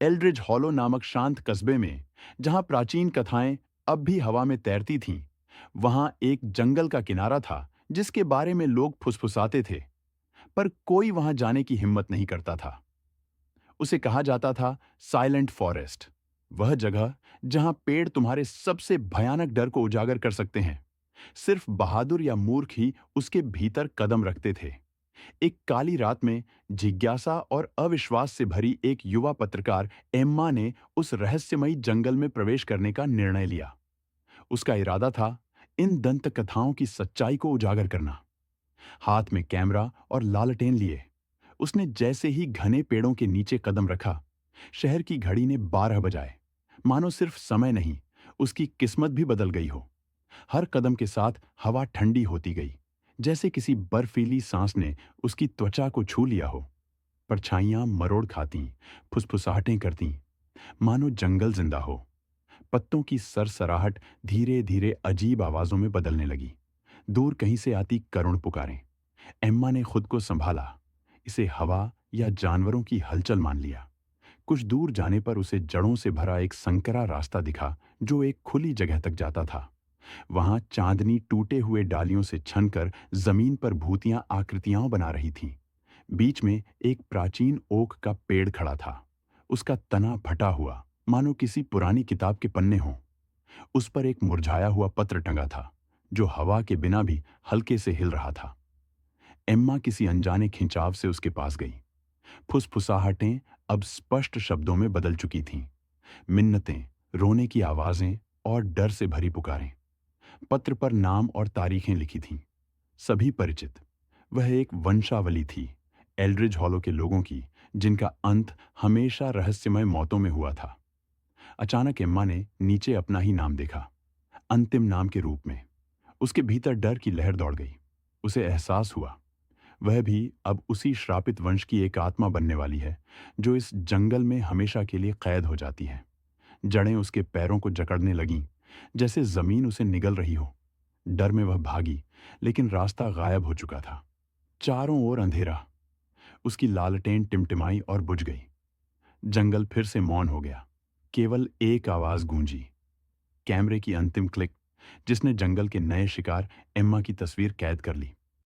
Eldridge hollow नामक शांत कस्बे में, जहां प्राचीन कथाएं अब भी हवा में तैरती थीं, वहां एक जंगल का किनारा था जिसके बारे में लोग फुसफुसाते थे, पर कोई वहां जाने की हिम्मत नहीं करता था। उसे कहा जाता था साइलेंट फॉरेस्ट, वह जगह जहां पेड़ तुम्हारे सबसे भयानक डर को उजागर कर सकते हैं। सिर्फ बहादुर या मूर्ख ही उसके भीतर कदम रखते थे। एक काली रात में जिज्ञासा और अविश्वास से भरी एक युवा पत्रकार एम्मा ने उस रहस्यमयी जंगल में प्रवेश करने का निर्णय लिया। उसका इरादा था इन दंत कथाओं की सच्चाई को उजागर करना। हाथ में कैमरा और लालटेन लिए उसने जैसे ही घने पेड़ों के नीचे कदम रखा, शहर की घड़ी ने 12 बजाए। मानो सिर्फ समय नहीं, उसकी किस्मत भी बदल गई हो। हर कदम के साथ हवा ठंडी होती गई, जैसे किसी बर्फीली सांस ने उसकी त्वचा को छू लिया हो। परछाइयां मरोड़ खाती, फुसफुसाहटें करती, मानो जंगल जिंदा हो। पत्तों की सरसराहट धीरे धीरे अजीब आवाजों में बदलने लगी, दूर कहीं से आती करुण पुकारें। एम्मा ने खुद को संभाला, इसे हवा या जानवरों की हलचल मान लिया। कुछ दूर जाने पर उसे जड़ों से भरा एक संकरा रास्ता दिखा जो एक खुली जगह तक जाता था। वहां चांदनी टूटे हुए डालियों से छनकर जमीन पर भूतियां आकृतियां बना रही थीं। बीच में एक प्राचीन ओक का पेड़ खड़ा था, उसका तना फटा हुआ, मानो किसी पुरानी किताब के पन्ने हों। उस पर एक मुरझाया हुआ पत्र टंगा था, जो हवा के बिना भी हल्के से हिल रहा था। एम्मा किसी अनजाने खिंचाव से उसके पास गई। फुसफुसाहटें अब स्पष्ट शब्दों में बदल चुकी थीं। मिन्नतें, रोने की आवाजें और डर से भरी पुकारें। पत्र पर नाम और तारीखें लिखी थीं, सभी परिचित। वह एक वंशावली थी, एल्ड्रिज हॉलो के लोगों की, जिनका अंत हमेशा रहस्यमय मौतों में हुआ था। अचानक एम्मा ने नीचे अपना ही नाम देखा, अंतिम नाम के रूप में। उसके भीतर डर की लहर दौड़ गई। उसे एहसास हुआ वह भी अब उसी श्रापित वंश की एक आत्मा बनने वाली है, जो इस जंगल में हमेशा के लिए कैद हो जाती है। जड़ें उसके पैरों को जकड़ने लगीं, जैसे जमीन उसे निगल रही हो। डर में वह भागी, लेकिन रास्ता गायब हो चुका था। चारों ओर अंधेरा। उसकी लालटेन टिमटिमाई और बुझ गई। जंगल फिर से मौन हो गया। केवल एक आवाज गूंजी, कैमरे की अंतिम क्लिक, जिसने जंगल के नए शिकार एम्मा की तस्वीर कैद कर ली।